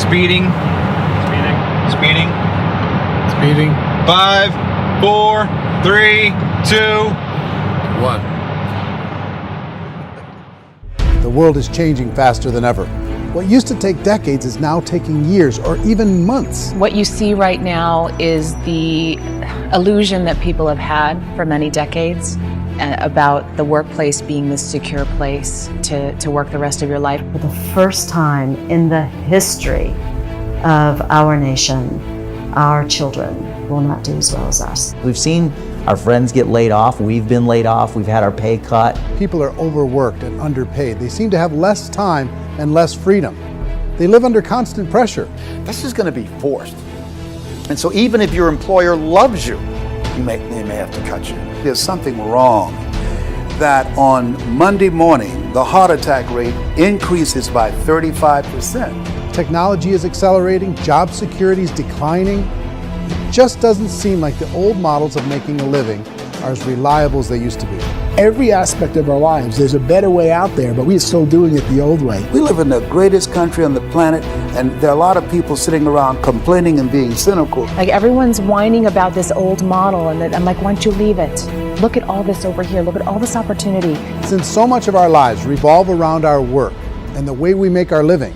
Speeding. Speeding. Speeding. 5, 4, 3, 2, 1. The world is changing faster than ever. What used to take decades is now taking years or even months. What you see right now is the illusion that people have had for many decades about the workplace being this secure place to work the rest of your life. For the first time in the history of our nation, our children will not do as well as us. We've seen our friends get laid off. We've been laid off. We've had our pay cut. People are overworked and underpaid. They seem to have less time and less freedom. They live under constant pressure. This is going to be forced. And so even if your employer loves you, they may have to cut you. There's something wrong that on Monday morning, the heart attack rate increases by 35%. Technology is accelerating, job security is declining. It just doesn't seem like the old models of making a living are as reliable as they used to be. Every aspect of our lives, there's a better way out there, but we're still doing it the old way. We live in the greatest country on the planet, and there are a lot of people sitting around complaining and being cynical. Like everyone's whining about this old model, and I'm like, why don't you leave it? Look at all this over here. Look at all this opportunity. Since so much of our lives revolve around our work and the way we make our living,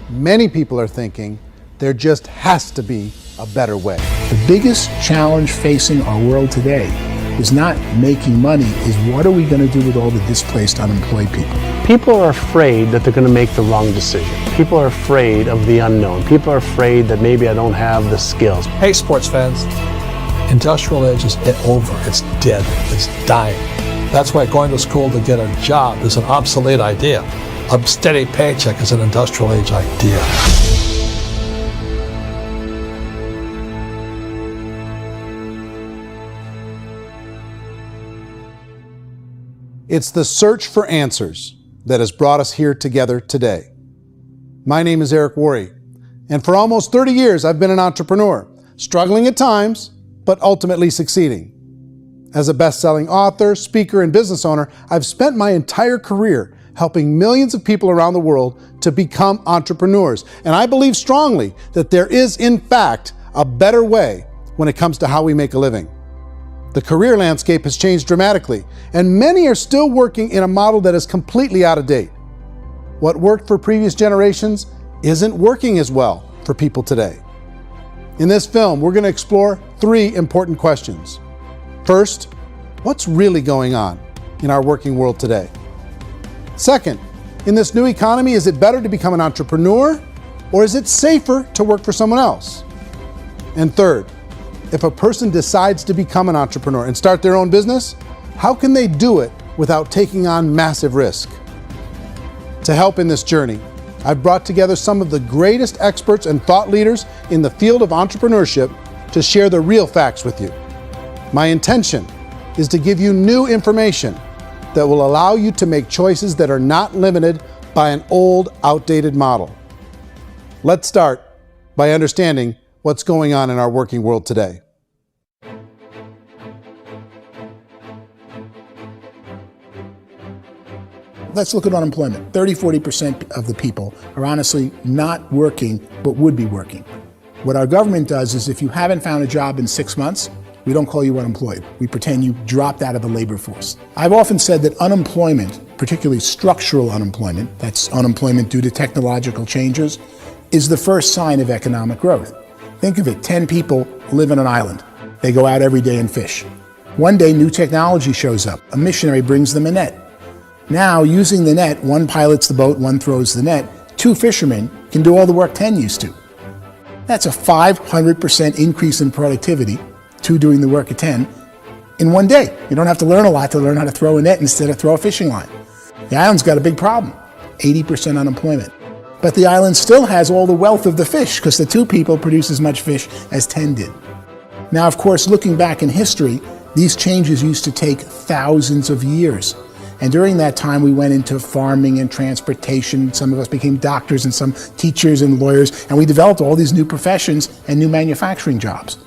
many people are thinking there just has to be a better way. The biggest challenge facing our world today is not making money, is what are we going to do with all the displaced, unemployed people? People are afraid that they're going to make the wrong decision. People are afraid of the unknown. People are afraid that maybe I don't have the skills. Hey, sports fans, industrial age is over. It's dead. It's dying. That's why going to school to get a job is an obsolete idea. A steady paycheck is an industrial age idea. It's the search for answers that has brought us here together today. My name is Eric Worre, and for almost 30 years I've been an entrepreneur, struggling at times, but ultimately succeeding. As a best-selling author, speaker, and business owner, I've spent my entire career helping millions of people around the world to become entrepreneurs. And I believe strongly that there is, in fact, a better way when it comes to how we make a living. The career landscape has changed dramatically, and many are still working in a model that is completely out of date. What worked for previous generations isn't working as well for people today. In this film, we're going to explore 3 important questions. First, what's really going on in our working world today? Second, in this new economy, is it better to become an entrepreneur, or is it safer to work for someone else? And third, if a person decides to become an entrepreneur and start their own business, how can they do it without taking on massive risk? To help in this journey, I've brought together some of the greatest experts and thought leaders in the field of entrepreneurship to share the real facts with you. My intention is to give you new information that will allow you to make choices that are not limited by an old, outdated model. Let's start by understanding what's going on in our working world today. Let's look at unemployment. 30-40% of the people are honestly not working, but would be working. What our government does is if you haven't found a job in 6 months, we don't call you unemployed. We pretend you dropped out of the labor force. I've often said that unemployment, particularly structural unemployment, that's unemployment due to technological changes, is the first sign of economic growth. Think of it, 10 people live on an island. They go out every day and fish. One day, new technology shows up. A missionary brings them a net. Now, using the net, one pilots the boat, one throws the net. 2 fishermen can do all the work 10 used to. That's a 500% increase in productivity, 2 doing the work of 10, in one day. You don't have to learn a lot to learn how to throw a net instead of throw a fishing line. The island's got a big problem, 80% unemployment. But the island still has all the wealth of the fish because the 2 people produce as much fish as 10 did. Now, of course, looking back in history, these changes used to take thousands of years. And during that time, we went into farming and transportation. Some of us became doctors and some teachers and lawyers, and we developed all these new professions and new manufacturing jobs.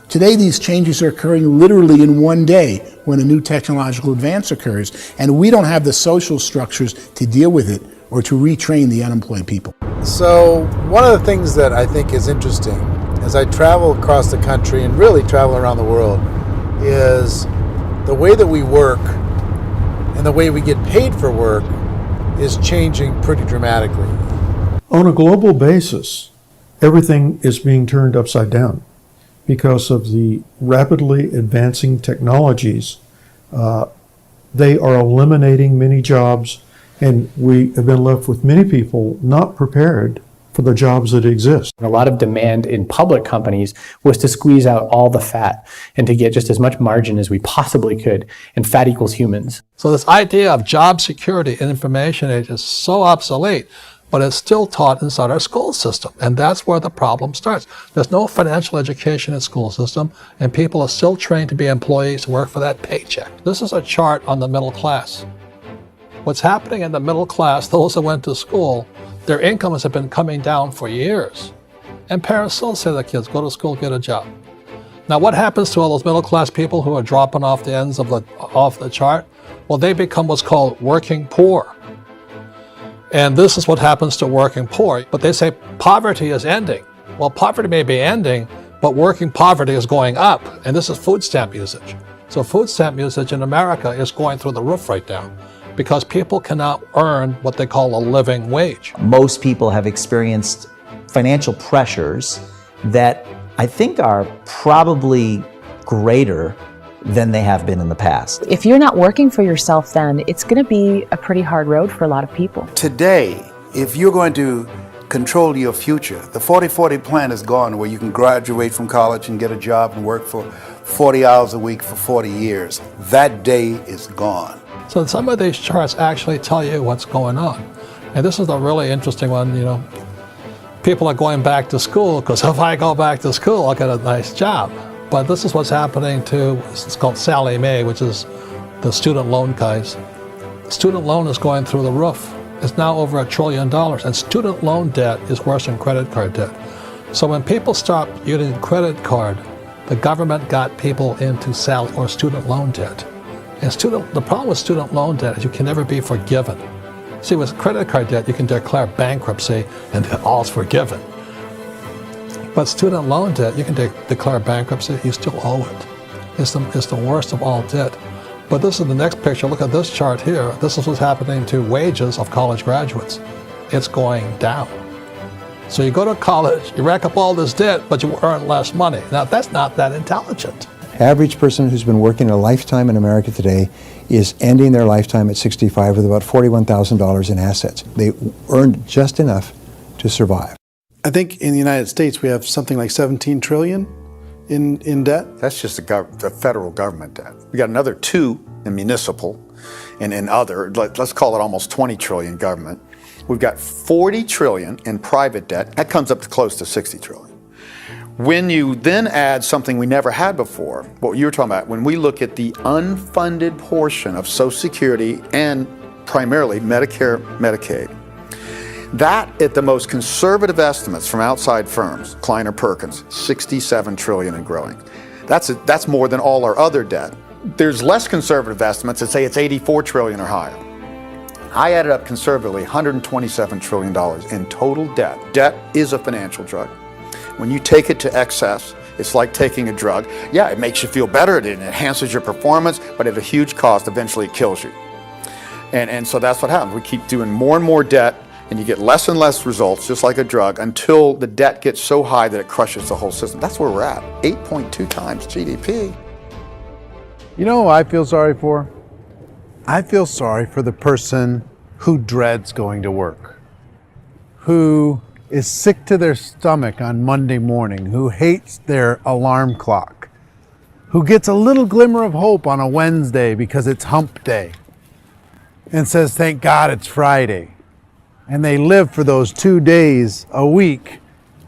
Today, these changes are occurring literally in one day when a new technological advance occurs, and we don't have the social structures to deal with it or to retrain the unemployed people. So one of the things that I think is interesting as I travel across the country and really travel around the world is the way that we work and the way we get paid for work is changing pretty dramatically. On a global basis, everything is being turned upside down because of the rapidly advancing technologies. They are eliminating many jobs, and we have been left with many people not prepared for the jobs that exist. A lot of demand in public companies was to squeeze out all the fat and to get just as much margin as we possibly could, and fat equals humans. So this idea of job security in information age is so obsolete, but it's still taught inside our school system, and that's where the problem starts. There's no financial education in the school system, and people are still trained to be employees, work for that paycheck. This is a chart on the middle class. What's happening in the middle class, those that went to school, their incomes have been coming down for years. And parents still say to their kids, go to school, get a job. Now what happens to all those middle class people who are dropping off the ends of the chart? Well, they become what's called working poor. And this is what happens to working poor. But they say poverty is ending. Well, poverty may be ending, but working poverty is going up. And this is food stamp usage. So food stamp usage in America is going through the roof right now, because people cannot earn what they call a living wage. Most people have experienced financial pressures that I think are probably greater than they have been in the past. If you're not working for yourself, then it's going to be a pretty hard road for a lot of people. Today, if you're going to control your future, the 40-40 plan is gone, where you can graduate from college and get a job and work for 40 hours a week for 40 years. That day is gone. So some of these charts actually tell you what's going on. And this is a really interesting one, you know. People are going back to school because if I go back to school, I'll get a nice job. But this is what's happening to, it's called Sallie Mae, which is the student loan guys. Student loan is going through the roof. It's now over $1 trillion, and student loan debt is worse than credit card debt. So when people stopped using credit card, the government got people into student loan debt. And the problem with student loan debt is you can never be forgiven. See, with credit card debt, you can declare bankruptcy and then all's forgiven. But student loan debt, you can declare bankruptcy, you still owe it. It's the worst of all debt. But this is the next picture. Look at this chart here. This is what's happening to wages of college graduates. It's going down. So you go to college, you rack up all this debt, but you earn less money. Now, that's not that intelligent. Average person who's been working a lifetime in America today is ending their lifetime at 65 with about $41,000 in assets. They earned just enough to survive. I think in the United States we have something like 17 trillion in debt. That's just the federal government debt. We got another 2 in municipal and in other, let's call it almost 20 trillion government. We've got 40 trillion in private debt. That comes up to close to 60 trillion. When you then add something we never had before, what you were talking about, when we look at the unfunded portion of Social Security and primarily Medicare, Medicaid, that at the most conservative estimates from outside firms, Kleiner Perkins, 67 trillion and growing. That's more than all our other debt. There's less conservative estimates that say it's 84 trillion or higher. I added up conservatively $127 trillion in total debt. Debt is a financial drug. When you take it to excess, it's like taking a drug. Yeah, it makes you feel better, it enhances your performance, but at a huge cost, eventually it kills you. And so that's what happens. We keep doing more and more debt, and you get less and less results, just like a drug, until the debt gets so high that it crushes the whole system. That's where we're at, 8.2 times GDP. You know who I feel sorry for? I feel sorry for the person who dreads going to work, who is sick to their stomach on Monday morning, who hates their alarm clock, who gets a little glimmer of hope on a Wednesday because it's hump day and says, thank God it's Friday. And they live for those 2 days a week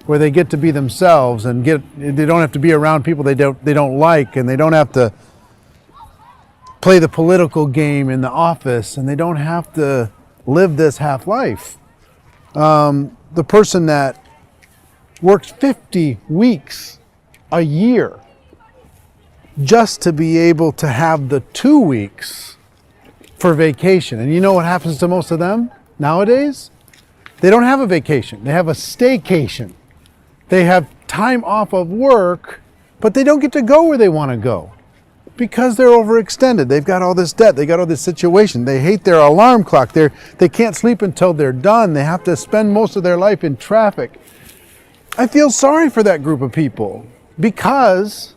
where they get to be themselves and they don't have to be around people they don't like, and they don't have to play the political game in the office, and they don't have to live this half life. The person that works 50 weeks a year just to be able to have the 2 weeks for vacation. And you know what happens to most of them nowadays? They don't have a vacation. They have a staycation. They have time off of work, but they don't get to go where they want to go because they're overextended. They've got all this debt. They got all this situation. They hate their alarm clock. They can't sleep until they're done. They have to spend most of their life in traffic. I feel sorry for that group of people because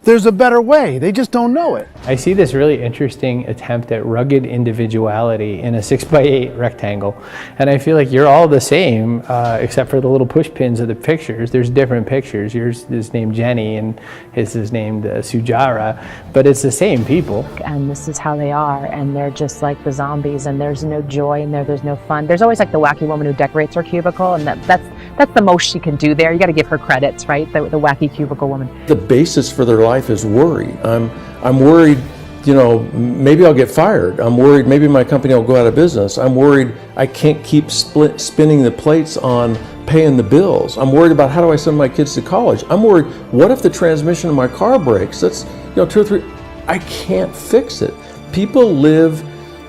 there's a better way. They just don't know it. I see this really interesting attempt at rugged individuality in a 6x8 rectangle. And I feel like you're all the same, except for the little push pins of the pictures. There's different pictures. Yours is named Jenny and his is named Sujara, but it's the same people. And this is how they are, and they're just like the zombies, and there's no joy in there, there's no fun. There's always like the wacky woman who decorates her cubicle, and that's the most she can do there. You got to give her credits, right? The wacky cubicle woman. The basis for their life is worry. I'm worried, you know, maybe I'll get fired. I'm worried maybe my company will go out of business. I'm worried I can't keep spinning the plates on paying the bills. I'm worried about how do I send my kids to college. I'm worried, what if the transmission of my car breaks? That's, you know, 2 or 3, I can't fix it. People live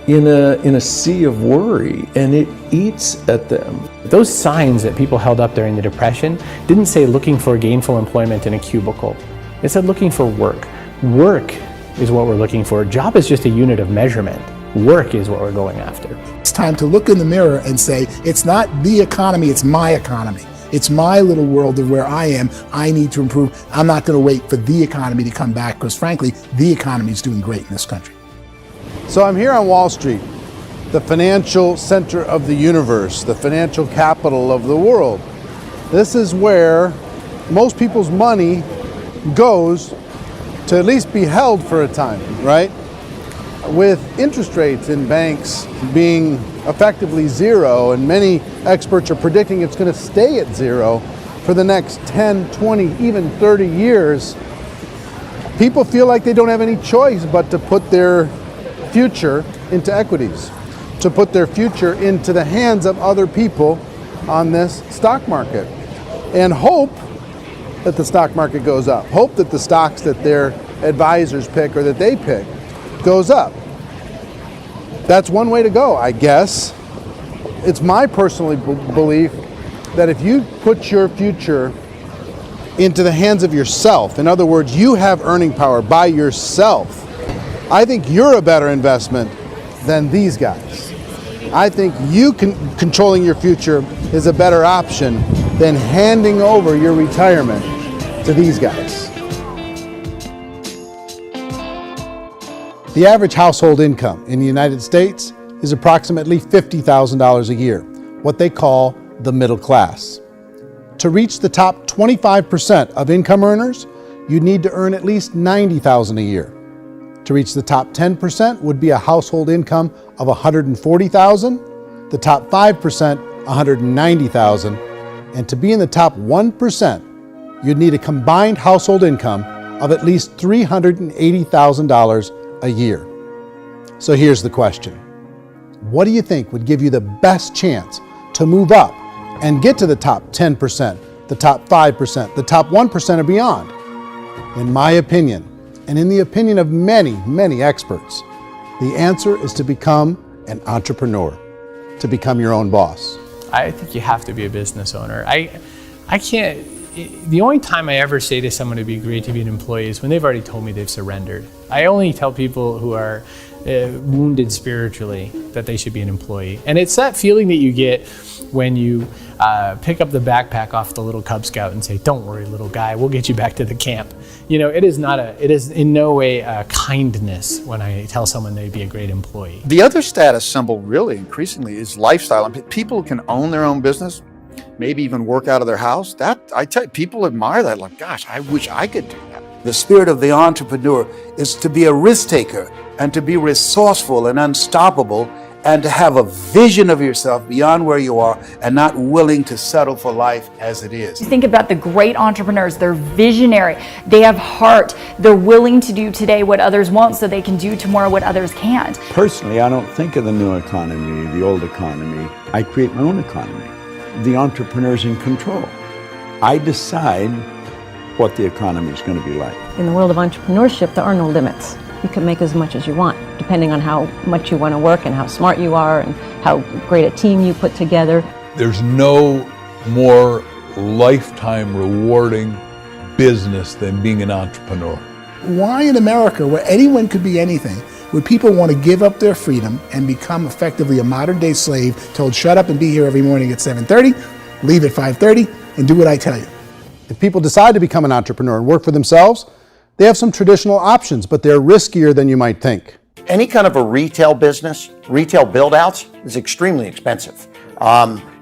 in a sea of worry, and it eats at them. Those signs that people held up during the Depression didn't say looking for gainful employment in a cubicle. It said looking for work. Work is what we're looking for. Job is just a unit of measurement. Work is what we're going after. It's time to look in the mirror and say, it's not the economy, it's my economy. It's my little world of where I am. I need to improve. I'm not going to wait for the economy to come back because frankly, the economy is doing great in this country. So I'm here on Wall Street, the financial center of the universe, the financial capital of the world. This is where most people's money goes to at least be held for a time, right? With interest rates in banks being effectively zero, and many experts are predicting it's going to stay at zero for the next 10, 20, even 30 years, people feel like they don't have any choice but to put their future into equities, to put their future into the hands of other people on this stock market, and hope that the stock market goes up, hope that the stocks that their advisors pick or that they pick goes up. That's one way to go, I guess. It's my personal belief that if you put your future into the hands of yourself, in other words, you have earning power by yourself, I think you're a better investment than these guys. I think you controlling your future is a better option than handing over your retirement to these guys. The average household income in the United States is approximately $50,000 a year, what they call the middle class. To reach the top 25% of income earners, you'd need to earn at least $90,000 a year. To reach the top 10% would be a household income of $140,000, the top 5%, $190,000, and to be in the top 1%, you'd need a combined household income of at least $380,000 a year. So here's the question. What do you think would give you the best chance to move up and get to the top 10%, the top 5%, the top 1% or beyond? In my opinion, and in the opinion of many, many experts, the answer is to become an entrepreneur, to become your own boss. I think you have to be a business owner. I can't, the only time I ever say to someone it'd be great to be an employee is when they've already told me they've surrendered. I only tell people who are wounded spiritually that they should be an employee. And it's that feeling that you get when you pick up the backpack off the little Cub Scout and say, "Don't worry, little guy, we'll get you back to the camp." You know, it is in no way a kindness when I tell someone they'd be a great employee. The other status symbol really increasingly is lifestyle. I mean, people can own their own business, maybe even work out of their house. That, I tell you, people admire that. Like, gosh, I wish I could do that. The spirit of the entrepreneur is to be a risk taker and to be resourceful and unstoppable and to have a vision of yourself beyond where you are and not willing to settle for life as it is. Think about the great entrepreneurs. They're visionary. They have heart. They're willing to do today what others won't so they can do tomorrow what others can't. Personally, I don't think of the new economy, the old economy. I create my own economy. The entrepreneur's in control. I decide what the economy is going to be like. In the world of entrepreneurship, there are no limits. You can make as much as you want. depending on how much you want to work and how smart you are and how great a team you put together. There's no more lifetime rewarding business than being an entrepreneur. Why in America, where anyone could be anything, would people want to give up their freedom and become effectively a modern-day slave, told shut up and be here every morning at 7:30, leave at 5:30, and do what I tell you? If people decide to become an entrepreneur and work for themselves, they have some traditional options, but they're riskier than you might think. Any kind of a retail business, retail build-outs, is extremely expensive.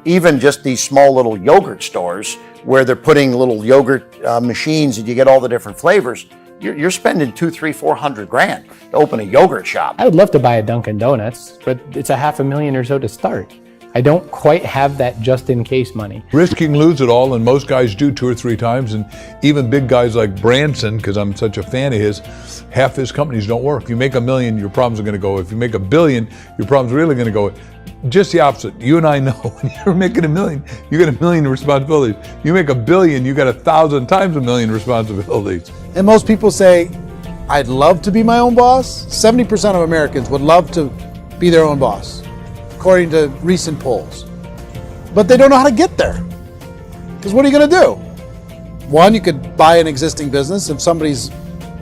Even just these small little yogurt stores where they're putting little yogurt machines and you get all the different flavors, you're spending $200,000, $300,000, $400,000 to open a yogurt shop. I would love to buy a Dunkin' Donuts, but it's $500,000 or so to start. I don't quite have that just in case money. Risk you can lose it all, and most guys do 2 or 3 times, and even big guys like Branson, because I'm such a fan of his, half his companies don't work. If you make $1 million, your problems are going to go. If you make $1 billion, your problems are really going to go. Just the opposite. You and I know when you're making $1 million, you get $1 million responsibilities. You make $1 billion, you got 1,000 times $1 million responsibilities. And most people say, I'd love to be my own boss. 70% of Americans would love to be their own boss, according to recent polls. But they don't know how to get there. Because what are you going to do? One, you could buy an existing business. If somebody's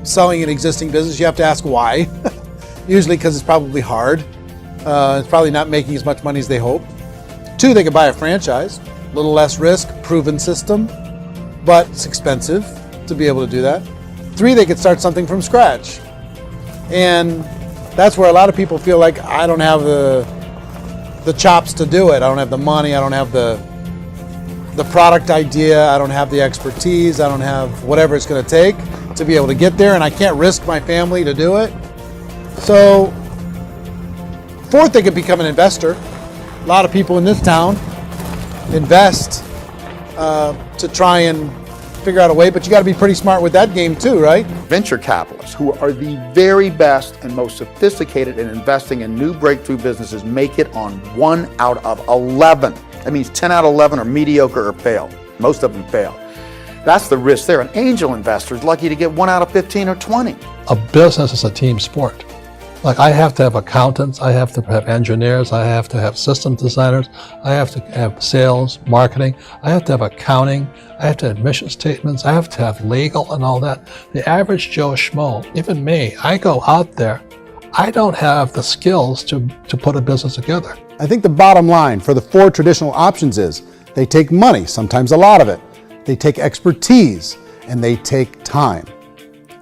selling an existing business, you have to ask why. Usually because it's probably hard. It's probably not making as much money as they hope. 2, they could buy a franchise. A little less risk, proven system, but it's expensive to be able to do that. 3, they could start something from scratch. And that's where a lot of people feel like, I don't have the chops to do it. I don't have the money. I don't have the product idea. I don't have the expertise. I don't have whatever it's going to take to be able to get there, and I can't risk my family to do it. So 4th, they could become an investor. A lot of people in this town invest to try and figure out a way, but you got to be pretty smart with that game too, right? Venture capitalists, who are the very best and most sophisticated in investing in new breakthrough businesses, make it on 1 out of 11. That means 10 out of 11 are mediocre or fail. Most of them fail. That's the risk there. An angel investor is lucky to get 1 out of 15 or 20. A business is a team sport. Like, I have to have accountants, I have to have engineers, I have to have system designers, I have to have sales, marketing, I have to have accounting, I have to have mission statements, I have to have legal and all that. The average Joe Schmo, even me, I go out there, I don't have the skills to put a business together. I think the bottom line for the 4 traditional options is they take money, sometimes a lot of it. They take expertise, and they take time.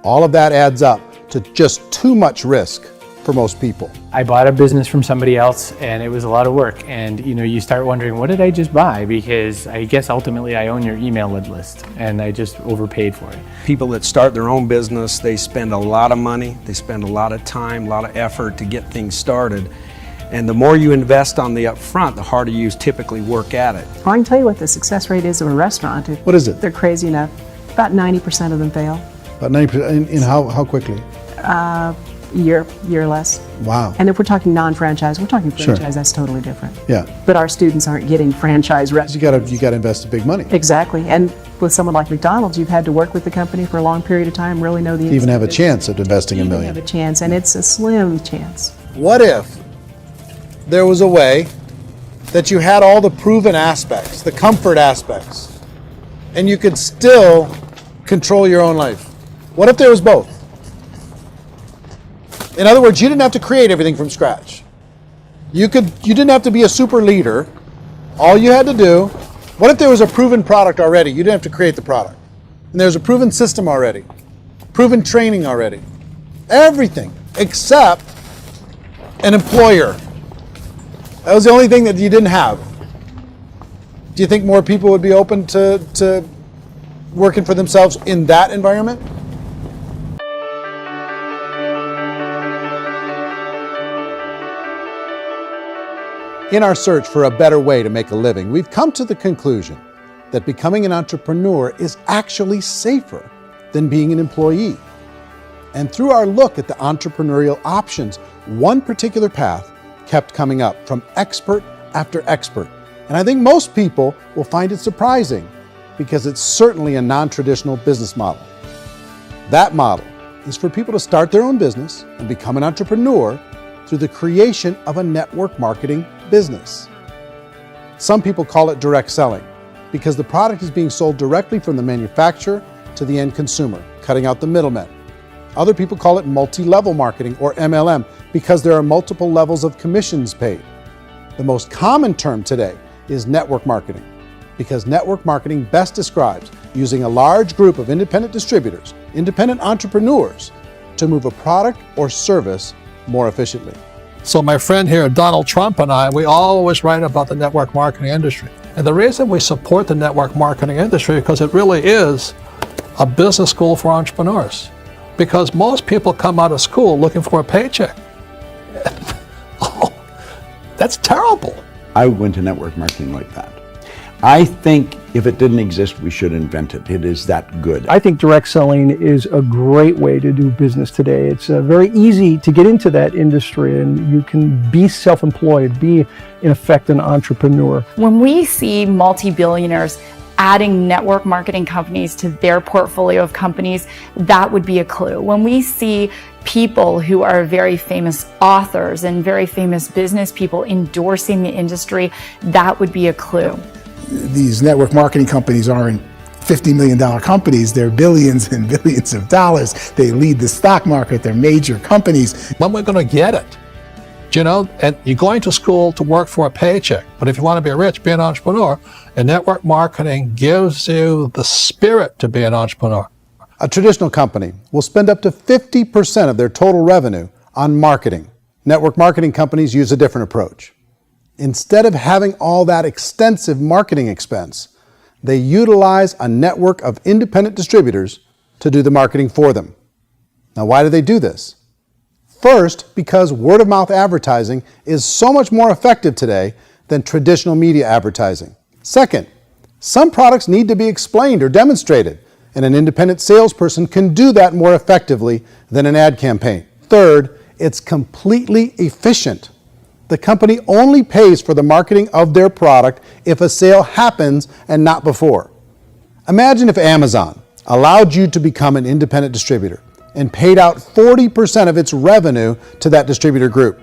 All of that adds up to just too much risk for most people. I bought a business from somebody else and it was a lot of work, and you start wondering, what did I just buy? Because I guess ultimately I own your email list and I just overpaid for it. People that start their own business, they spend a lot of money, they spend a lot of time, a lot of effort to get things started. And the more you invest on the upfront, the harder you typically work at it. I can tell you what the success rate is of a restaurant. What is it? They're crazy enough. About 90% of them fail. About 90%, in how quickly? Year less. Wow. And if we're talking non-franchise, we're talking franchise, Sure. That's totally different. Yeah. But our students aren't getting franchise restaurants. You got to invest big money. Exactly. And with someone like McDonald's, you've had to work with the company for a long period of time, really know the Even have a chance at investing $1 million. have a chance, and it's a slim chance. What if there was a way that you had all the proven aspects, the comfort aspects, and you could still control your own life? What if there was both? In other words, you didn't have to create everything from scratch. You didn't have to be a super leader. All you had to do, what if there was a proven product already? You didn't have to create the product. And there's a proven system already, proven training already. Everything except an employer. That was the only thing that you didn't have. Do you think more people would be open to working for themselves in that environment? In our search for a better way to make a living, we've come to the conclusion that becoming an entrepreneur is actually safer than being an employee. And through our look at the entrepreneurial options, one particular path kept coming up from expert after expert. And I think most people will find it surprising because it's certainly a non-traditional business model. That model is for people to start their own business and become an entrepreneur through the creation of a network marketing business. Some people call it direct selling because the product is being sold directly from the manufacturer to the end consumer, cutting out the middlemen. Other people call it multi-level marketing, or MLM, because there are multiple levels of commissions paid. The most common term today is network marketing, because network marketing best describes using a large group of independent distributors, independent entrepreneurs, to move a product or service more efficiently. So my friend here, Donald Trump, and I, we always write about the network marketing industry. And the reason we support the network marketing industry is because it really is a business school for entrepreneurs. Because most people come out of school looking for a paycheck. Oh, that's terrible. I went to network marketing like that. I think if it didn't exist, we should invent it. It is that good. I think direct selling is a great way to do business today. It's very easy to get into that industry, and you can be self-employed, be in effect an entrepreneur. When we see multi-billionaires adding network marketing companies to their portfolio of companies, that would be a clue. When we see people who are very famous authors and very famous business people endorsing the industry, that would be a clue. These network marketing companies aren't $50 million companies, they're billions and billions of dollars. They lead the stock market, they're major companies. When we're going to get it? You know, and you're going to school to work for a paycheck, but if you want to be rich, be an entrepreneur, and network marketing gives you the spirit to be an entrepreneur. A traditional company will spend up to 50% of their total revenue on marketing. Network marketing companies use a different approach. Instead of having all that extensive marketing expense, they utilize a network of independent distributors to do the marketing for them. Now, why do they do this? First, because word-of-mouth advertising is so much more effective today than traditional media advertising. Second, some products need to be explained or demonstrated, and an independent salesperson can do that more effectively than an ad campaign. Third, it's completely efficient. The company only pays for the marketing of their product if a sale happens and not before. Imagine if Amazon allowed you to become an independent distributor and paid out 40% of its revenue to that distributor group.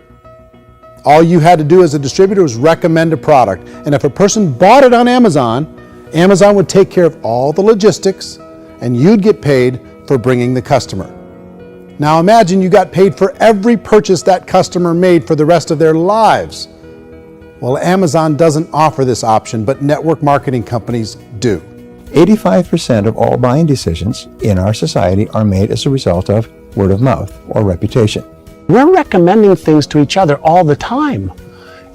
All you had to do as a distributor was recommend a product, and if a person bought it on Amazon, Amazon would take care of all the logistics, and you'd get paid for bringing the customer. Now imagine you got paid for every purchase that customer made for the rest of their lives. Well, Amazon doesn't offer this option, but network marketing companies do. 85% of all buying decisions in our society are made as a result of word of mouth or reputation. We're recommending things to each other all the time.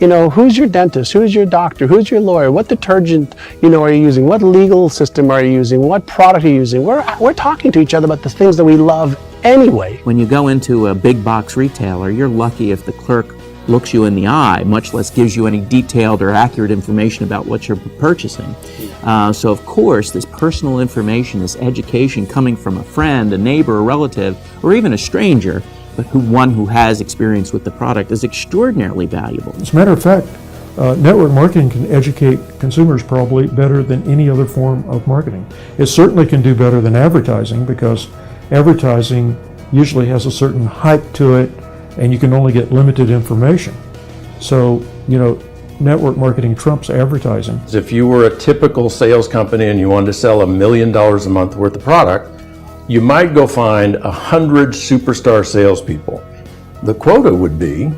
You know, who's your dentist? Who's your doctor? Who's your lawyer? What detergent, are you using? What legal system are you using? What product are you using? We're talking to each other about the things that we love anyway. When you go into a big box retailer, you're lucky if the clerk looks you in the eye, much less gives you any detailed or accurate information about what you're purchasing. So of course, this personal information, this education coming from a friend, a neighbor, a relative, or even a stranger, but one who has experience with the product is extraordinarily valuable. As a matter of fact, network marketing can educate consumers probably better than any other form of marketing. It certainly can do better than advertising because advertising usually has a certain hype to it and you can only get limited information. So, network marketing trumps advertising. If you were a typical sales company and you wanted to sell $1 million a month worth of product, you might go find 100 superstar salespeople. The quota would be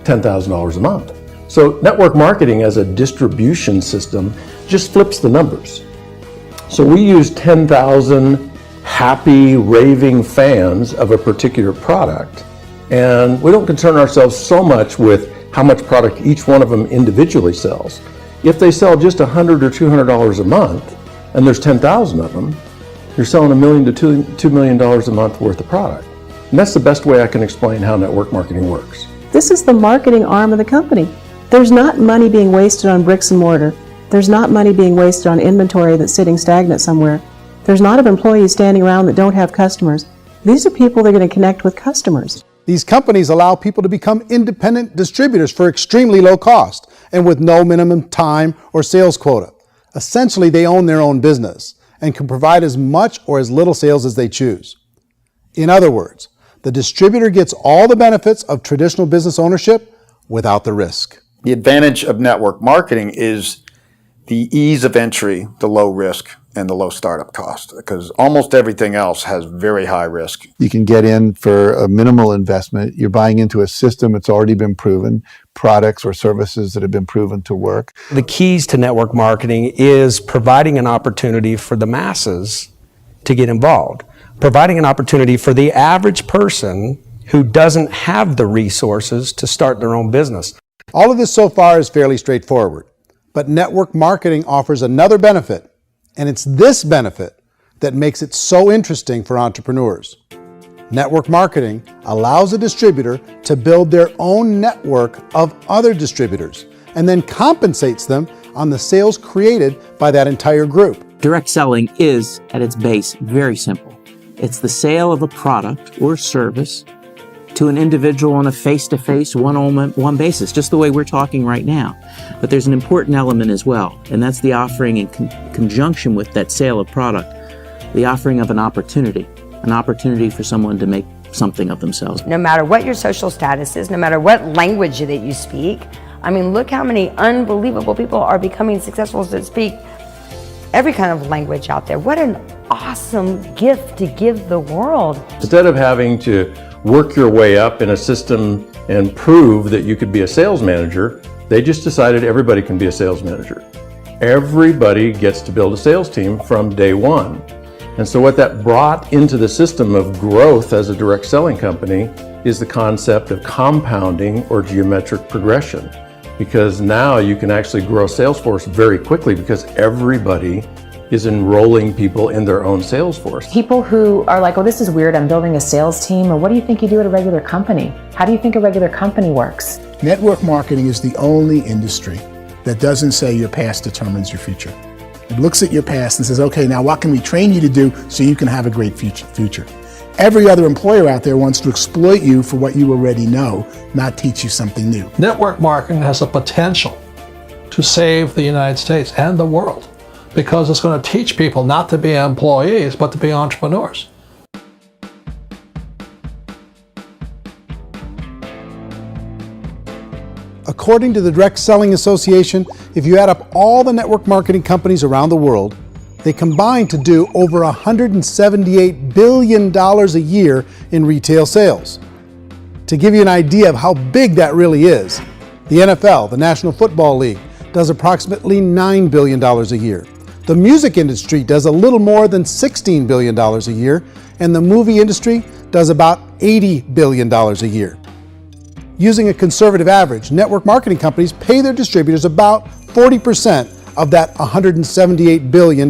$10,000 a month. So network marketing as a distribution system just flips the numbers. So we use 10,000 happy, raving fans of a particular product, and we don't concern ourselves so much with how much product each one of them individually sells. If they sell just $100 or $200 a month, and there's 10,000 of them, you're selling $1 million to $2 million a month worth of product. And that's the best way I can explain how network marketing works. This is the marketing arm of the company. There's not money being wasted on bricks and mortar. There's not money being wasted on inventory that's sitting stagnant somewhere. There's not of employees standing around that don't have customers. These are people that are going to connect with customers. These companies allow people to become independent distributors for extremely low cost and with no minimum time or sales quota. Essentially, they own their own business and can provide as much or as little sales as they choose. In other words, the distributor gets all the benefits of traditional business ownership without the risk. The advantage of network marketing is the ease of entry, the low risk, and the low startup cost, because almost everything else has very high risk. You can get in for a minimal investment. You're buying into a system that's already been proven, products or services that have been proven to work. The keys to network marketing is providing an opportunity for the masses to get involved, providing an opportunity for the average person who doesn't have the resources to start their own business. All of this so far is fairly straightforward, but network marketing offers another benefit, and it's this benefit that makes it so interesting for entrepreneurs. Network marketing allows a distributor to build their own network of other distributors and then compensates them on the sales created by that entire group. Direct selling is, at its base, very simple. It's the sale of a product or service to an individual on a face-to-face, one-on-one basis, just the way we're talking right now. But there's an important element as well, and that's the offering in conjunction with that sale of product, the offering of an opportunity for someone to make something of themselves. No matter what your social status is, no matter what language that you speak, I mean, look how many unbelievable people are becoming successful that speak every kind of language out there. What an awesome gift to give the world. Instead of having to work your way up in a system and prove that you could be a sales manager, they just decided everybody can be a sales manager. Everybody gets to build a sales team from day one. And so what that brought into the system of growth as a direct selling company is the concept of compounding or geometric progression. Because now you can actually grow a sales force very quickly because everybody is enrolling people in their own sales force. People who are like, oh, this is weird, I'm building a sales team, or what do you think you do at a regular company? How do you think a regular company works? Network marketing is the only industry that doesn't say your past determines your future. It looks at your past and says, okay, now what can we train you to do so you can have a great future? Every other employer out there wants to exploit you for what you already know, not teach you something new. Network marketing has the potential to save the United States and the world because it's going to teach people not to be employees, but to be entrepreneurs. According to the Direct Selling Association, if you add up all the network marketing companies around the world, they combine to do over $178 billion a year in retail sales. To give you an idea of how big that really is, the NFL, the National Football League, does approximately $9 billion a year. The music industry does a little more than $16 billion a year, and the movie industry does about $80 billion a year. Using a conservative average, network marketing companies pay their distributors about 40% of that $178 billion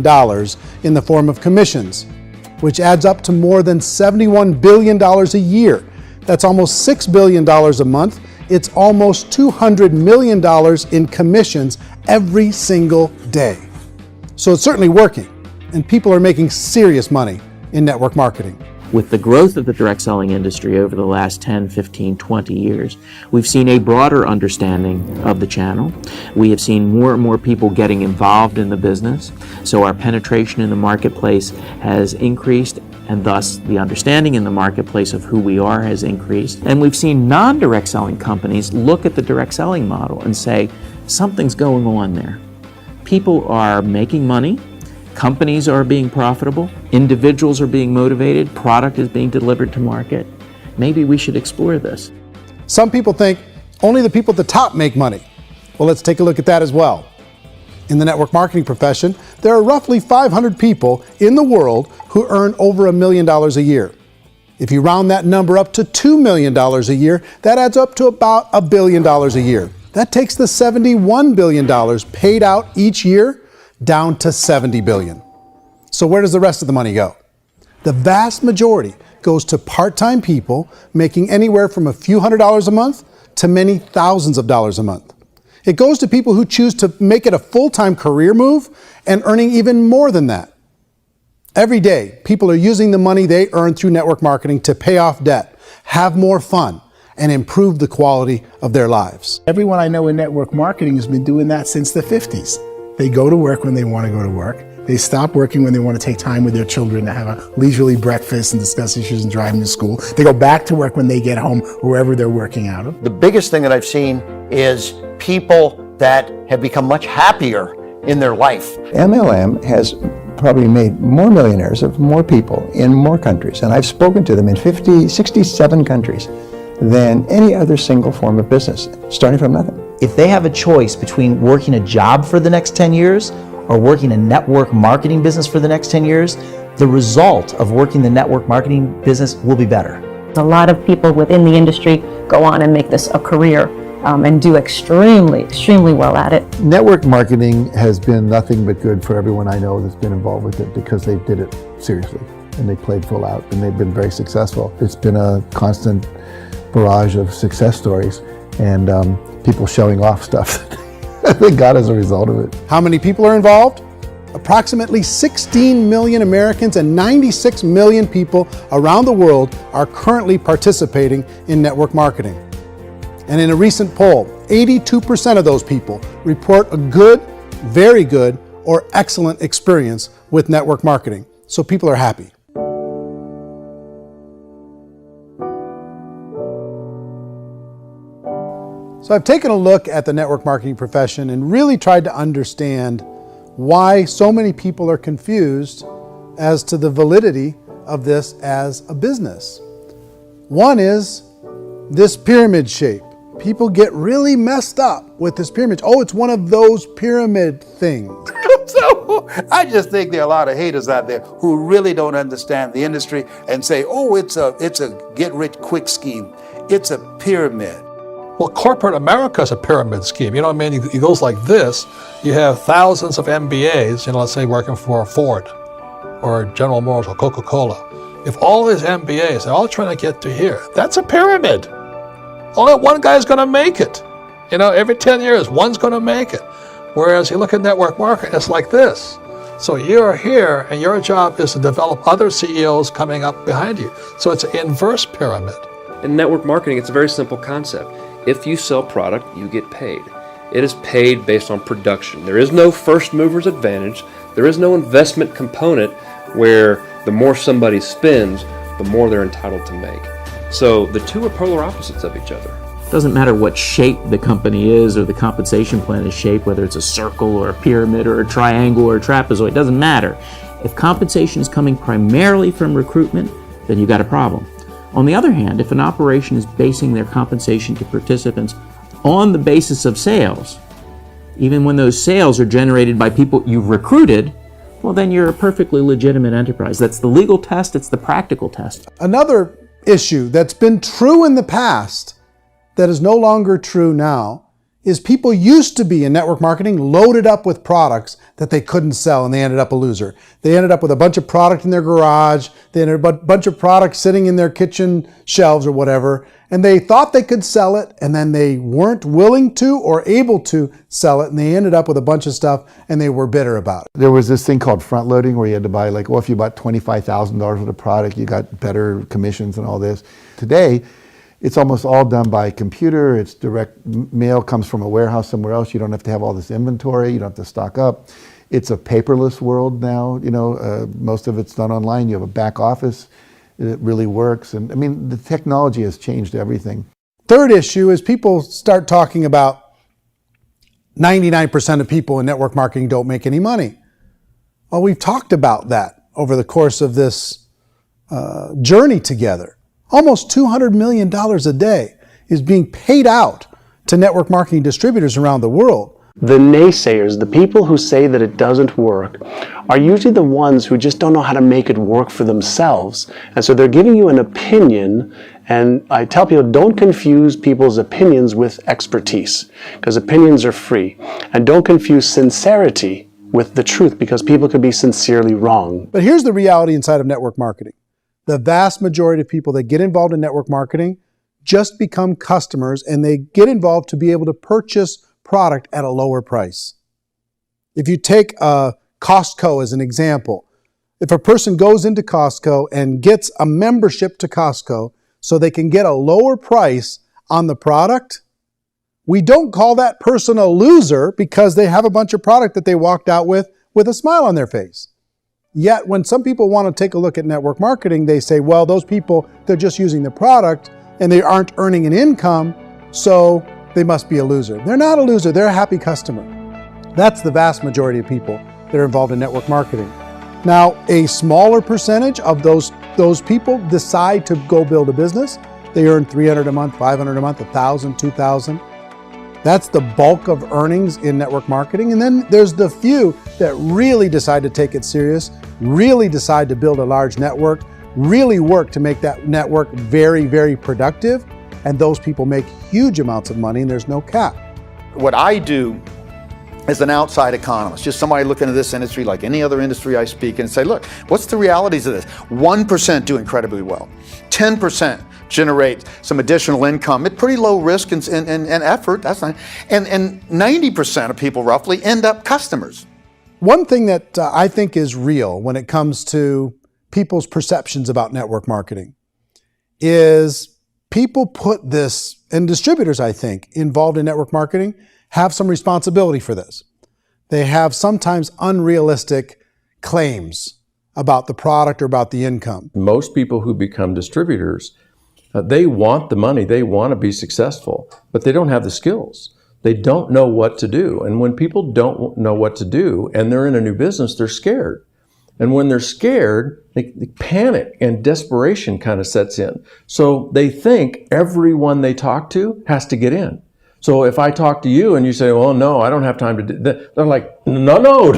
in the form of commissions, which adds up to more than $71 billion a year. That's almost $6 billion a month. It's almost $200 million in commissions every single day. So it's certainly working, and people are making serious money in network marketing. With the growth of the direct selling industry over the last 10, 15, 20 years, we've seen a broader understanding of the channel. We have seen more and more people getting involved in the business, so our penetration in the marketplace has increased, and thus the understanding in the marketplace of who we are has increased. And we've seen non-direct selling companies look at the direct selling model and say, something's going on there. People are making money, companies are being profitable, individuals are being motivated, product is being delivered to market. Maybe we should explore this. Some people think only the people at the top make money. Well, let's take a look at that as well. In the network marketing profession, there are roughly 500 people in the world who earn over $1 million a year. If you round that number up to $2 million a year, that adds up to about $1 billion a year. That takes the $71 billion paid out each year down to $70 billion. So where does the rest of the money go? The vast majority goes to part-time people making anywhere from a few $100s a month to many thousands of dollars a month. It goes to people who choose to make it a full-time career move and earning even more than that. Every day, people are using the money they earn through network marketing to pay off debt, have more fun, and improve the quality of their lives. Everyone I know in network marketing has been doing that since the 50s. They go to work when they want to go to work. They stop working when they want to take time with their children to have a leisurely breakfast and discuss issues and driving to school. They go back to work when they get home, wherever they're working out of. The biggest thing that I've seen is people that have become much happier in their life. MLM has probably made more millionaires of more people in more countries, and I've spoken to them in 67 countries, than any other single form of business, starting from nothing. If they have a choice between working a job for the next 10 years or working a network marketing business for the next 10 years, the result of working the network marketing business will be better. A lot of people within the industry go on and make this a career and do extremely well at it. Network marketing has been nothing but good for everyone I know that's been involved with it, because they did it seriously and they played full out and they've been very successful. It's been a constant barrage of success stories and people showing off stuff that they got as a result of it. How many people are involved? Approximately 16 million Americans and 96 million people around the world are currently participating in network marketing. And in a recent poll, 82% of those people report a good, very good, or excellent experience with network marketing. So people are happy. So I've taken a look at the network marketing profession and really tried to understand why so many people are confused as to the validity of this as a business. One is this pyramid shape. People get really messed up with this pyramid. Oh, it's one of those pyramid things. So I just think there are a lot of haters out there who really don't understand the industry and say, oh, it's a get-rich-quick scheme. It's a pyramid. Well, corporate America is a pyramid scheme. You know what I mean? It goes like this. You have thousands of MBAs, let's say working for Ford or General Motors or Coca-Cola. If all these MBAs are all trying to get to here, that's a pyramid. Only one guy's going to make it. Every 10 years, one's going to make it. Whereas you look at network marketing, it's like this. So you're here and your job is to develop other CEOs coming up behind you. So it's an inverse pyramid. In network marketing, it's a very simple concept. If you sell product, you get paid. It is paid based on production. There is no first mover's advantage. There is no investment component where the more somebody spends, the more they're entitled to make. So the two are polar opposites of each other. It doesn't matter what shape the company is or the compensation plan is shaped, whether it's a circle or a pyramid or a triangle or a trapezoid, it doesn't matter. If compensation is coming primarily from recruitment, then you've got a problem. On the other hand, if an operation is basing their compensation to participants on the basis of sales, even when those sales are generated by people you've recruited, well, then you're a perfectly legitimate enterprise. That's the legal test, it's the practical test. Another issue that's been true in the past that is no longer true now is people used to be in network marketing loaded up with products that they couldn't sell and they ended up a loser. They ended up with a bunch of product in their garage, they ended up with a bunch of products sitting in their kitchen shelves or whatever, and they thought they could sell it and then they weren't willing to or able to sell it and they ended up with a bunch of stuff and they were bitter about it. There was this thing called front loading where you had to buy if you bought $25,000 worth of product, you got better commissions and all this. Today, it's almost all done by computer. It's direct mail, comes from a warehouse somewhere else. You don't have to have all this inventory. You don't have to stock up. It's a paperless world now. Most of it's done online. You have a back office. It really works. And the technology has changed everything. Third issue is people start talking about 99% of people in network marketing don't make any money. Well, we've talked about that over the course of this journey together. Almost $200 million a day is being paid out to network marketing distributors around the world. The naysayers, the people who say that it doesn't work, are usually the ones who just don't know how to make it work for themselves. And so they're giving you an opinion, and I tell people, don't confuse people's opinions with expertise, because opinions are free. And don't confuse sincerity with the truth, because people could be sincerely wrong. But here's the reality inside of network marketing. The vast majority of people that get involved in network marketing just become customers and they get involved to be able to purchase product at a lower price. If you take Costco as an example, if a person goes into Costco and gets a membership to Costco so they can get a lower price on the product, we don't call that person a loser because they have a bunch of product that they walked out with with a smile on their face. Yet when some people want to take a look at network marketing, they say, well, those people, they're just using the product and they aren't earning an income, so they must be a loser. They're not a loser, they're a happy customer. That's the vast majority of people that are involved in network marketing. Now, a smaller percentage of those people decide to go build a business. They earn $300 a month, $500 a month, $1,000, $2,000. That's the bulk of earnings in network marketing. And then there's the few that really decide to take it serious, really decide to build a large network, really work to make that network very, very productive. And those people make huge amounts of money and there's no cap. What I do as an outside economist, just somebody looking at this industry like any other industry I speak and say, look, what's the realities of this? 1% do incredibly well. 10% generate some additional income at pretty low risk and effort. That's not, and 90% of people roughly end up customers. One thing that I think is real when it comes to people's perceptions about network marketing is people put this, and distributors, I think, involved in network marketing have some responsibility for this. They have sometimes unrealistic claims about the product or about the income. Most people who become distributors, they want the money, they want to be successful, but they don't have the skills. They don't know what to do. And when people don't know what to do and they're in a new business, they're scared. And when they're scared, they panic and desperation kind of sets in. So they think everyone they talk to has to get in. So if I talk to you and you say, well, no, I don't have time to do that, they're like, no,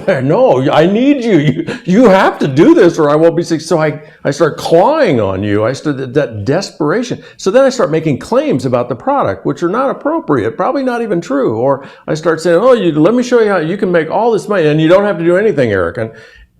I need you. You have to do this or I won't be successful. So I start clawing on you. I start that desperation. So then I start making claims about the product, which are not appropriate, probably not even true. Or I start saying, oh, let me show you how you can make all this money and you don't have to do anything, Eric.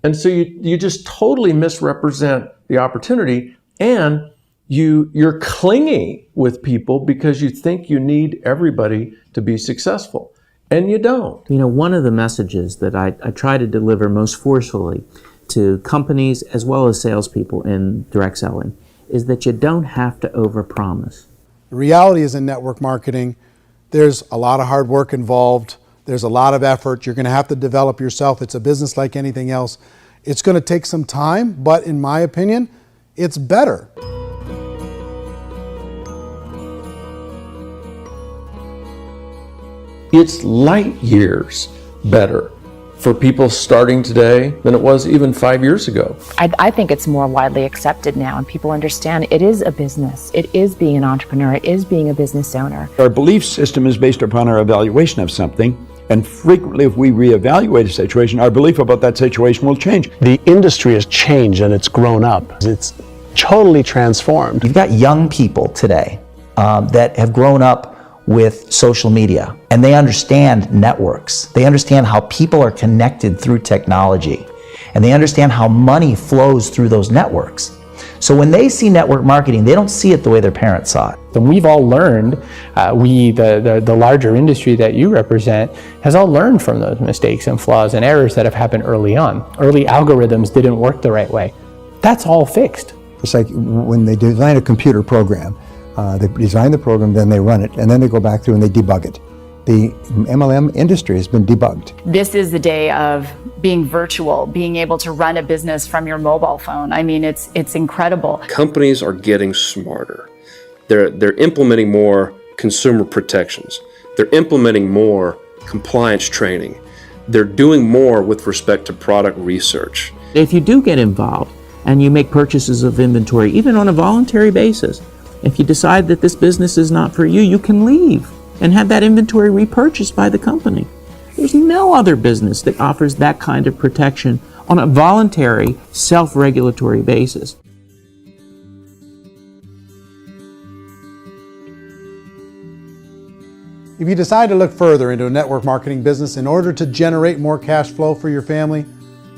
And so you just totally misrepresent the opportunity, and you're clingy with people because you think you need everybody to be successful, and you don't. You know, one of the messages that I try to deliver most forcefully to companies as well as salespeople in direct selling is that you don't have to overpromise. The reality is in network marketing, there's a lot of hard work involved. There's a lot of effort. You're going to have to develop yourself. It's a business like anything else. It's going to take some time, but in my opinion, it's better. It's light years better for people starting today than it was even 5 years ago. I think it's more widely accepted now, and people understand it is a business. It is being an entrepreneur. It is being a business owner. Our belief system is based upon our evaluation of something. And frequently, if we reevaluate a situation, our belief about that situation will change. The industry has changed and it's grown up. It's totally transformed. You've got young people today that have grown up with social media, and they understand networks. They understand how people are connected through technology, and they understand how money flows through those networks. So when they see network marketing, they don't see it the way their parents saw it. And we've all learned, the larger industry that you represent, has all learned from those mistakes and flaws and errors that have happened early on. Early algorithms didn't work the right way. That's all fixed. It's like when they design a computer program, they design the program, then they run it, and then they go back through and they debug it. The MLM industry has been debugged. This is the day of being virtual, being able to run a business from your mobile phone. I mean, it's incredible. Companies are getting smarter. They're implementing more consumer protections. They're implementing more compliance training. They're doing more with respect to product research. If you do get involved and you make purchases of inventory, even on a voluntary basis, if you decide that this business is not for you, you can leave and have that inventory repurchased by the company. There's no other business that offers that kind of protection on a voluntary, self-regulatory basis. If you decide to look further into a network marketing business in order to generate more cash flow for your family,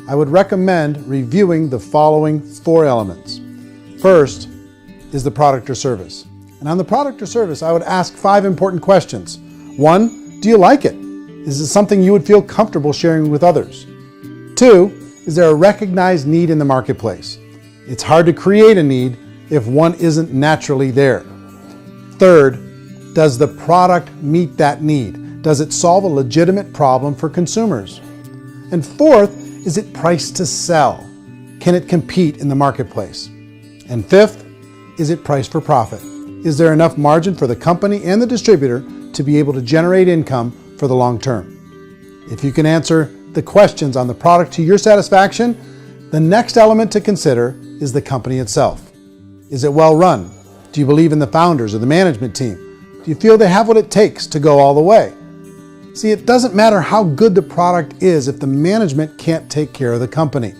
I would recommend reviewing the following 4 elements. First is the product or service. And on the product or service, I would ask 5 important questions. 1, do you like it? Is it something you would feel comfortable sharing with others? 2, is there a recognized need in the marketplace? It's hard to create a need if one isn't naturally there. 3rd, does the product meet that need? Does it solve a legitimate problem for consumers? And 4th, is it priced to sell? Can it compete in the marketplace? And fifth, is it priced for profit? Is there enough margin for the company and the distributor to be able to generate income for the long term? If you can answer the questions on the product to your satisfaction, the next element to consider is the company itself. Is it well run? Do you believe in the founders or the management team? Do you feel they have what it takes to go all the way? See, it doesn't matter how good the product is if the management can't take care of the company.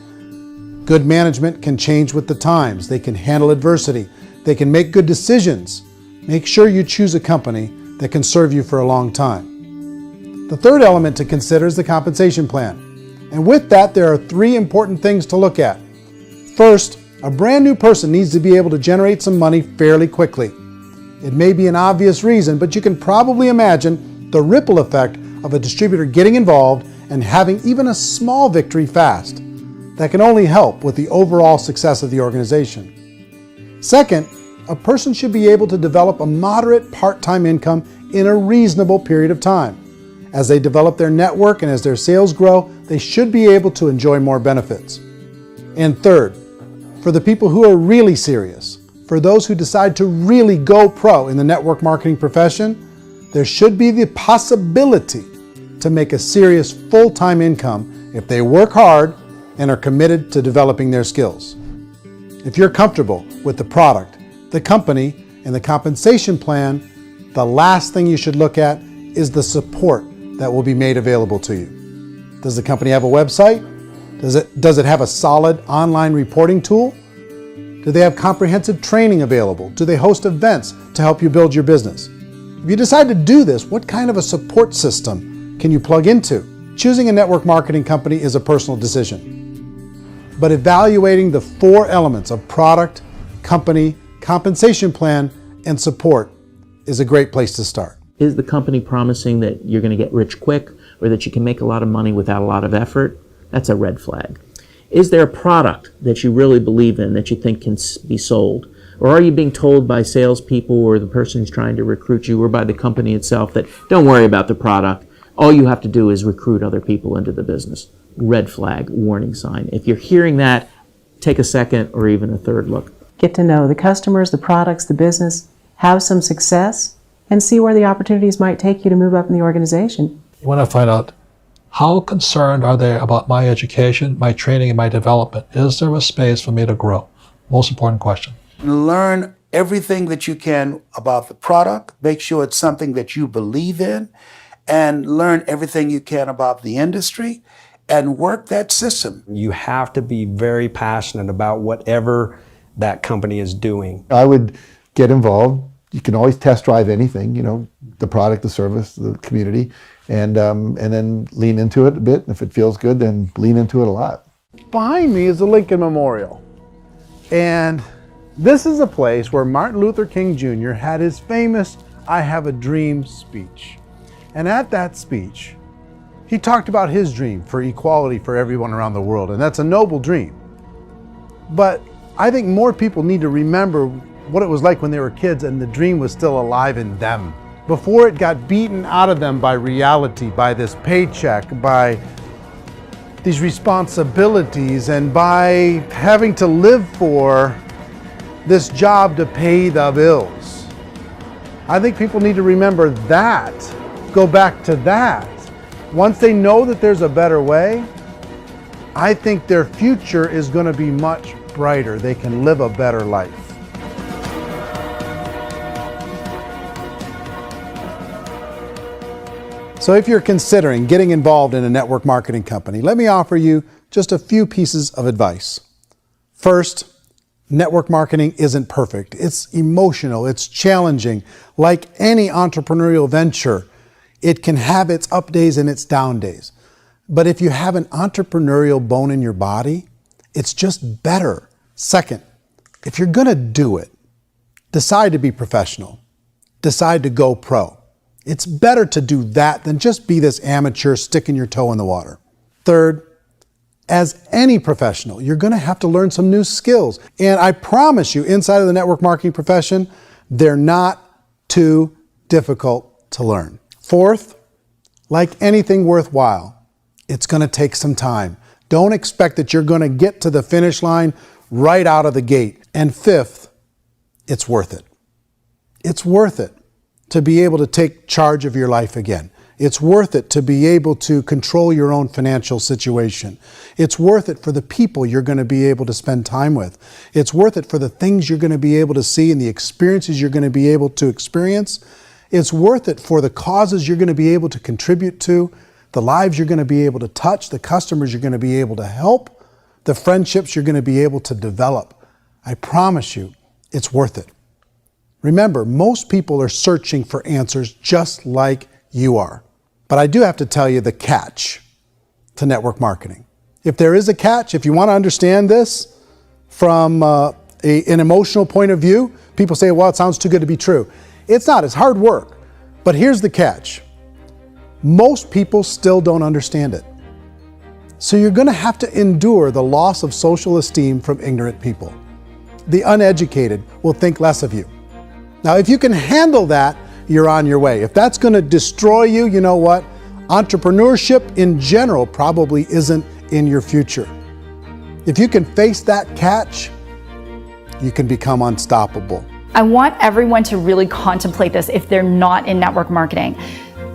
Good management can change with the times. They can handle adversity. They can make good decisions. Make sure you choose a company that can serve you for a long time. The third element to consider is the compensation plan. And with that, there are 3 important things to look at. First, a brand new person needs to be able to generate some money fairly quickly. It may be an obvious reason, but you can probably imagine the ripple effect of a distributor getting involved and having even a small victory fast. That can only help with the overall success of the organization. Second, a person should be able to develop a moderate part-time income in a reasonable period of time. As they develop their network and as their sales grow, they should be able to enjoy more benefits. And third, for the people who are really serious, for those who decide to really go pro in the network marketing profession, there should be the possibility to make a serious full-time income if they work hard and are committed to developing their skills. If you're comfortable with the product, the company, and the compensation plan, the last thing you should look at is the support that will be made available to you. Does the company have a website? Does it have a solid online reporting tool? Do they have comprehensive training available? Do they host events to help you build your business? If you decide to do this, what kind of a support system can you plug into? Choosing a network marketing company is a personal decision. But evaluating the 4 elements of product, company, compensation plan, and support is a great place to start. Is the company promising that you're going to get rich quick or that you can make a lot of money without a lot of effort? That's a red flag. Is there a product that you really believe in that you think can be sold? Or are you being told by salespeople or the person who's trying to recruit you or by the company itself that don't worry about the product, all you have to do is recruit other people into the business? Red flag, warning sign. If you're hearing that, take a second or even a third look. Get to know the customers, the products, the business, have some success, and see where the opportunities might take you to move up in the organization. You want to find out how concerned are they about my education, my training, and my development? Is there a space for me to grow? Most important question. Learn everything that you can about the product. Make sure it's something that you believe in, and learn everything you can about the industry and work that system. You have to be very passionate about whatever that company is doing. I would get involved. You can always test drive anything, the product, the service, the community, and then lean into it a bit. If it feels good, then lean into it a lot. Behind me is the Lincoln Memorial. And this is a place where Martin Luther King Jr. had his famous "I Have a Dream" speech. And at that speech, he talked about his dream for equality for everyone around the world, and that's a noble dream. But I think more people need to remember what it was like when they were kids and the dream was still alive in them. Before it got beaten out of them by reality, by this paycheck, by these responsibilities, and by having to live for this job to pay the bills. I think people need to remember that, go back to that. Once they know that there's a better way, I think their future is going to be much brighter. They can live a better life. So if you're considering getting involved in a network marketing company, let me offer you just a few pieces of advice. First, network marketing isn't perfect. It's emotional, it's challenging. Like any entrepreneurial venture, it can have its up days and its down days. But if you have an entrepreneurial bone in your body, it's just better. Second, if you're gonna do it, decide to be professional. Decide to go pro. It's better to do that than just be this amateur sticking your toe in the water. Third, as any professional, you're gonna have to learn some new skills. And I promise you, inside of the network marketing profession, they're not too difficult to learn. Fourth, like anything worthwhile, it's gonna take some time. Don't expect that you're going to get to the finish line right out of the gate. And fifth, it's worth it. It's worth it to be able to take charge of your life again. It's worth it to be able to control your own financial situation. It's worth it for the people you're going to be able to spend time with. It's worth it for the things you're going to be able to see and the experiences you're going to be able to experience. It's worth it for the causes you're going to be able to contribute to, the lives you're going to be able to touch, the customers you're going to be able to help, the friendships you're going to be able to develop. I promise you, it's worth it. Remember, most people are searching for answers just like you are. But I do have to tell you the catch to network marketing. If there is a catch, if you want to understand this from an emotional point of view, people say, well, it sounds too good to be true. It's not, it's hard work. But here's the catch. Most people still don't understand it. So you're going to have to endure the loss of social esteem from ignorant people. The uneducated will think less of you. Now, if you can handle that, you're on your way. If that's going to destroy you, you know what? Entrepreneurship in general probably isn't in your future. If you can face that catch, you can become unstoppable. I want everyone to really contemplate this if they're not in network marketing.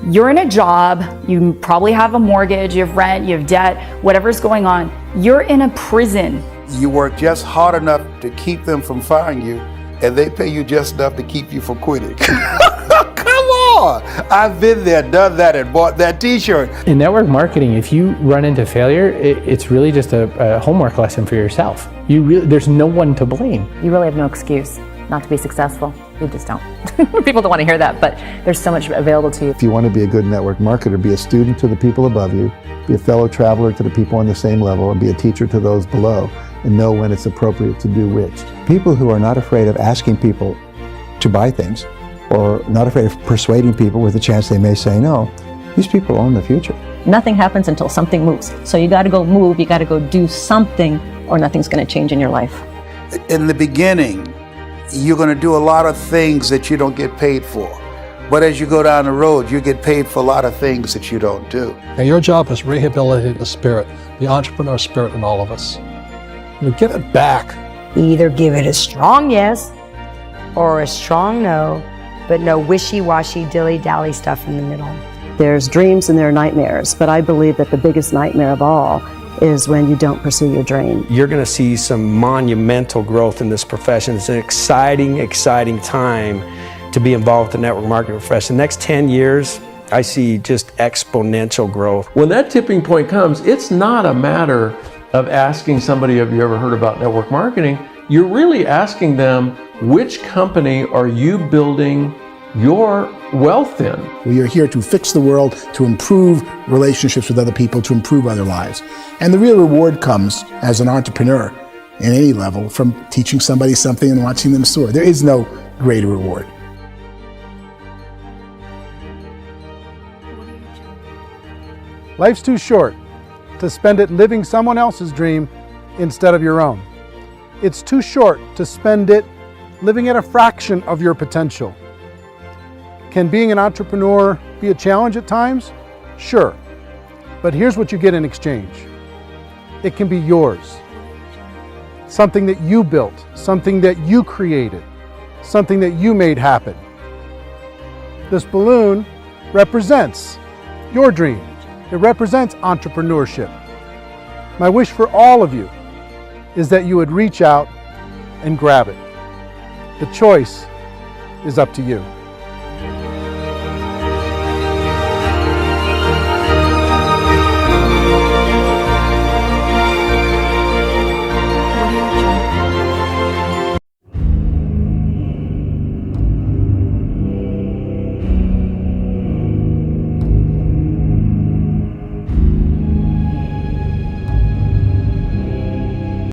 You're in a job, you probably have a mortgage, you have rent, you have debt, whatever's going on. You're in a prison. You work just hard enough to keep them from firing you, and they pay you just enough to keep you from quitting. Come on! I've been there, done that, and bought that t-shirt. In network marketing, if you run into failure, it's really just a homework lesson for yourself. There's no one to blame. You really have no excuse not to be successful. You just don't. People don't want to hear that, but there's so much available to you. If you want to be a good network marketer, be a student to the people above you, be a fellow traveler to the people on the same level, and be a teacher to those below, and know when it's appropriate to do which. People who are not afraid of asking people to buy things, or not afraid of persuading people with a chance they may say no, these people own the future. Nothing happens until something moves. So you got to go move, you got to go do something, or nothing's going to change in your life. In the beginning, you're going to do a lot of things that you don't get paid for. But as you go down the road, you get paid for a lot of things that you don't do. And your job is rehabilitate the spirit, the entrepreneur spirit in all of us. You get it back. Either give it a strong yes or a strong no, but no wishy-washy, dilly-dally stuff in the middle. There's dreams and there are nightmares, but I believe that the biggest nightmare of all is when you don't pursue your dream. You're going to see some monumental growth in this profession. It's an exciting, exciting time to be involved with the network marketing profession. The next 10 years, I see just exponential growth. When that tipping point comes, it's not a matter of asking somebody, have you ever heard about network marketing? You're really asking them, which company are you building your wealth in? We are here to fix the world, to improve relationships with other people, to improve other lives. And the real reward comes as an entrepreneur in any level from teaching somebody something and watching them soar. There is no greater reward. Life's too short to spend it living someone else's dream instead of your own. It's too short to spend it living at a fraction of your potential. Can being an entrepreneur be a challenge at times? Sure. But here's what you get in exchange. It can be yours. Something that you built, something that you created, something that you made happen. This balloon represents your dream. It represents entrepreneurship. My wish for all of you is that you would reach out and grab it. The choice is up to you.